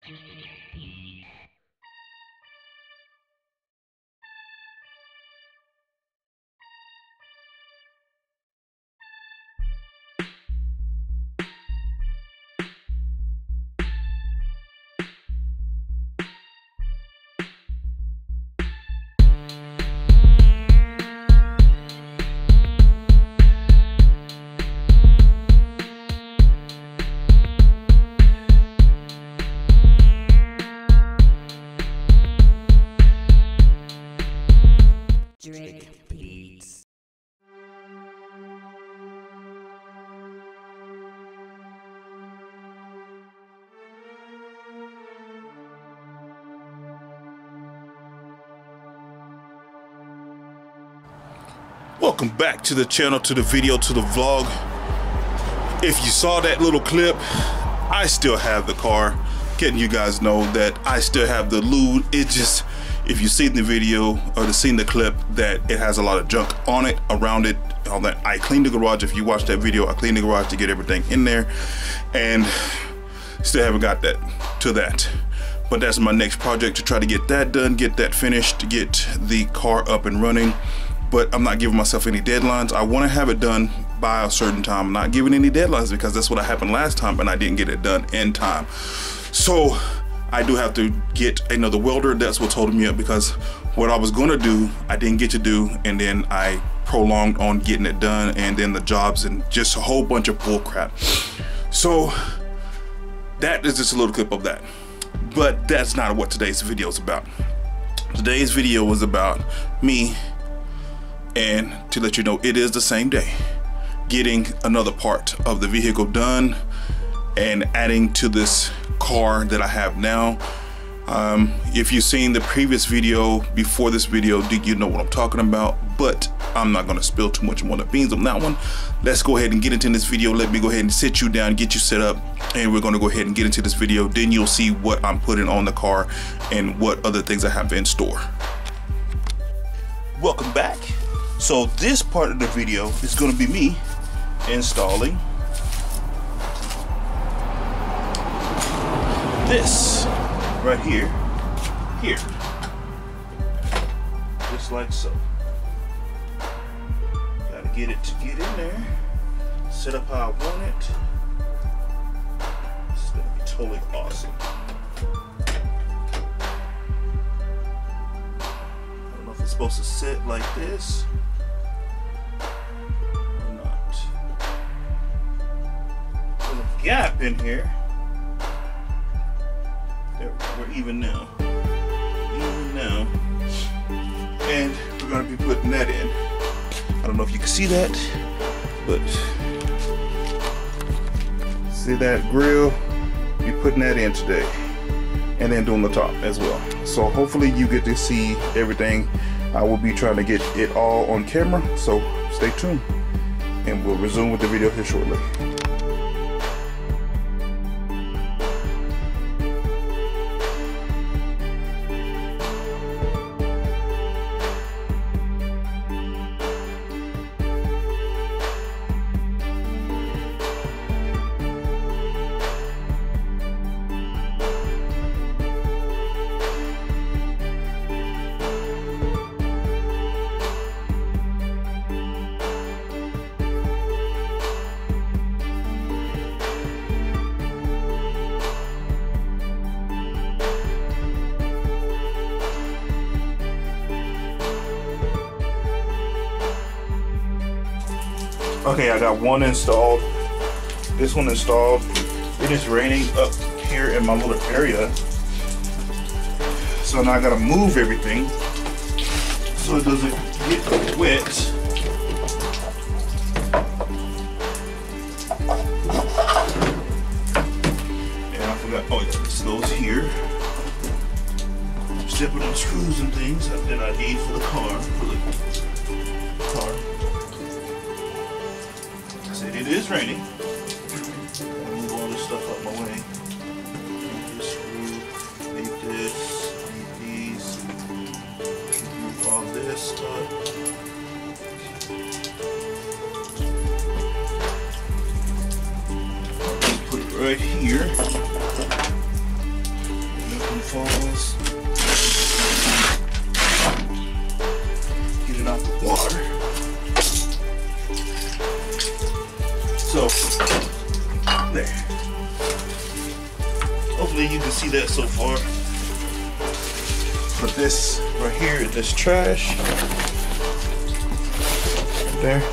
Drake Beats. Welcome back to the channel, to the video, to the vlog. If you saw that little clip, I still have the car. Getting you guys know that I still have the lube. It just, if you've seen the video or seen the clip, that it has a lot of junk on it, around it, all that. I cleaned the garage. If you watched that video, I cleaned the garage to get everything in there, and still haven't got that to that. But that's my next project, to try to get that done, get that finished, to get the car up and running. But I'm not giving myself any deadlines. I want to have it done by a certain time. I'm not giving any deadlines because that's what happened last time and I didn't get it done in time. So I do have to get another welder. That's what's holding me up, because what I was gonna do, I didn't get to do, and then I prolonged on getting it done, and then the jobs and just a whole bunch of bull crap. So that is just a little clip of that. But that's not what today's video is about. Today's video was about me, and to let you know, it is the same day, getting another part of the vehicle done and adding to this car that I have now. If you've seen the previous video before this video, you know what I'm talking about, but I'm not gonna spill too much more the beans on that one. Let's go ahead and get into this video. Let me go ahead and sit you down, get you set up, and we're gonna go ahead and get into this video. Then you'll see what I'm putting on the car and what other things I have in store. Welcome back. So this part of the video is gonna be me installing this right here, just like so. Gotta get it to get in there, set up how I want it. This is gonna be totally awesome. I don't know if it's supposed to sit like this or not. There's a gap in here. There we go. We're even now. And we're gonna be putting that in. I don't know if you can see that, but see that grill? Be putting that in today, and then doing the top as well. So hopefully you get to see everything. I will be trying to get it all on camera, so stay tuned, and we'll resume with the video here shortly. Okay, I got one installed. This one installed. It is raining up here in my little area, so now I gotta move everything so it doesn't get wet. And I forgot, oh yeah, this goes here. Stepping on screws and things that I need for the car. It is raining. I'll move all this stuff out my way. This screw, need this, need these. Move all this stuff. I'll just put it right here. Pause. Get it out the water. So, there. Hopefully you can see that so far. Put this right here in this trash. There.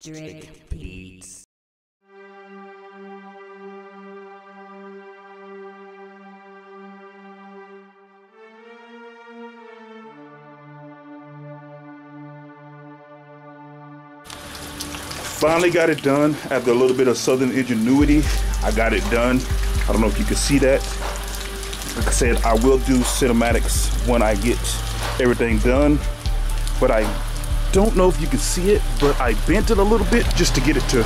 Drake Beats. Finally got it done after a little bit of Southern ingenuity. I got it done. I don't know if you can see that. Like I said, I will do cinematics when I get everything done, but I don't know if you can see it, but I bent it a little bit just to get it to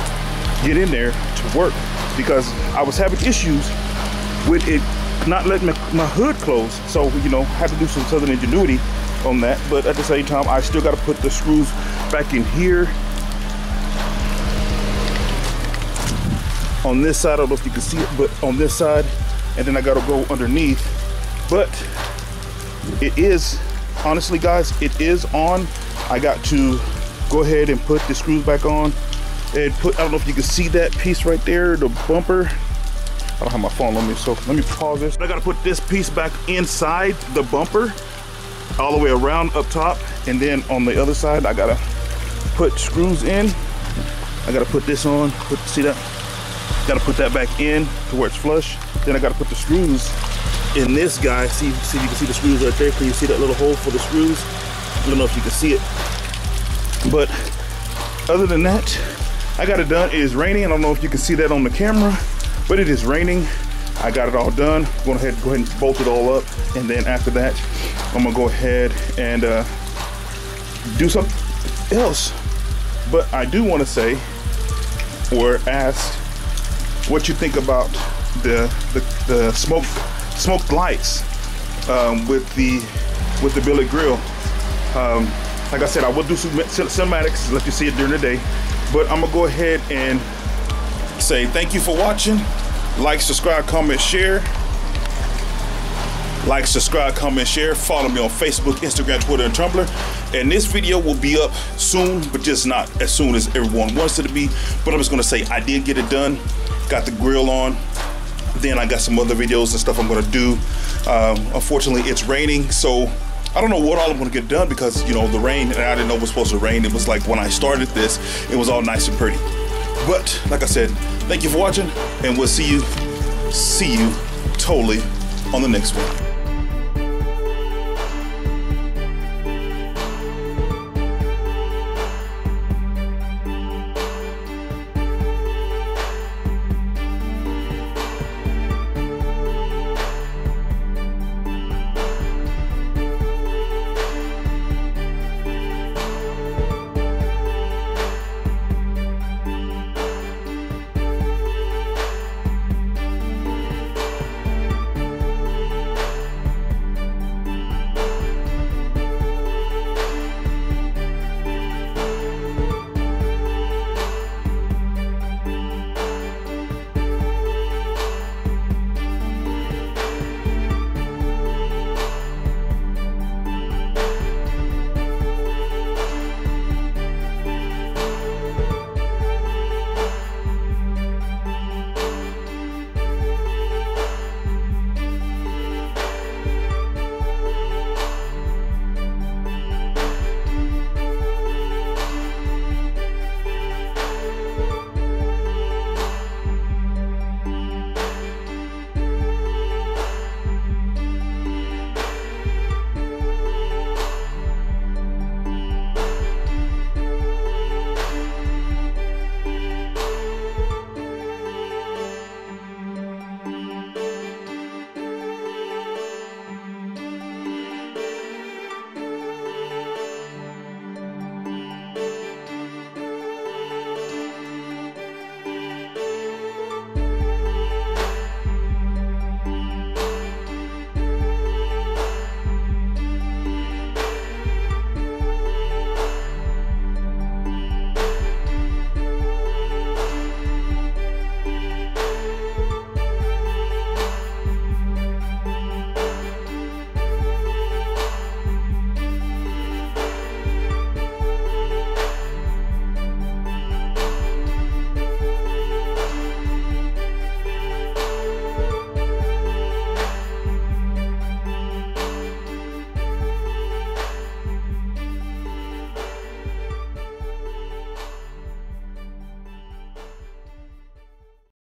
get in there to work, because I was having issues with it not letting my hood close. So, you know, I had to do some Southern ingenuity on that, but at the same time, I still got to put the screws back in here. On this side, I don't know if you can see it, but on this side, and then I got to go underneath. But it is, honestly guys, it is on. I got to go ahead and put the screws back on and put, I don't know if you can see that piece right there, the bumper. I don't have my phone on me, so let me pause this. I got to put this piece back inside the bumper all the way around up top, and then on the other side I got to put screws in. I got to put this on, see that? Got to put that back in to where it's flush. Then I got to put the screws in this guy. See, you can see the screws right there. Can you see that little hole for the screws? I don't know if you can see it, but other than that, I got it done. It is raining. I don't know if you can see that on the camera, but it is raining. I got it all done. I'm going to go ahead and bolt it all up, and then after that, I'm gonna go ahead and do something else. But I do want to say, or ask, what you think about the smoked lights with the billet grill. Like I said, I will do some cinematics, let you see it during the day, but I'm gonna go ahead and say thank you for watching. Like, subscribe, comment, share. Like, subscribe, comment, share. Follow me on Facebook, Instagram, Twitter, and Tumblr. And this video will be up soon, but just not as soon as everyone wants it to be. But I'm just gonna say I did get it done. Got the grill on. Then I got some other videos and stuff I'm gonna do. Unfortunately, it's raining, so I don't know what all I'm gonna get done, because, you know, the rain, and I didn't know it was supposed to rain. It was like when I started this, it was all nice and pretty. But like I said, thank you for watching, and we'll see you totally on the next one.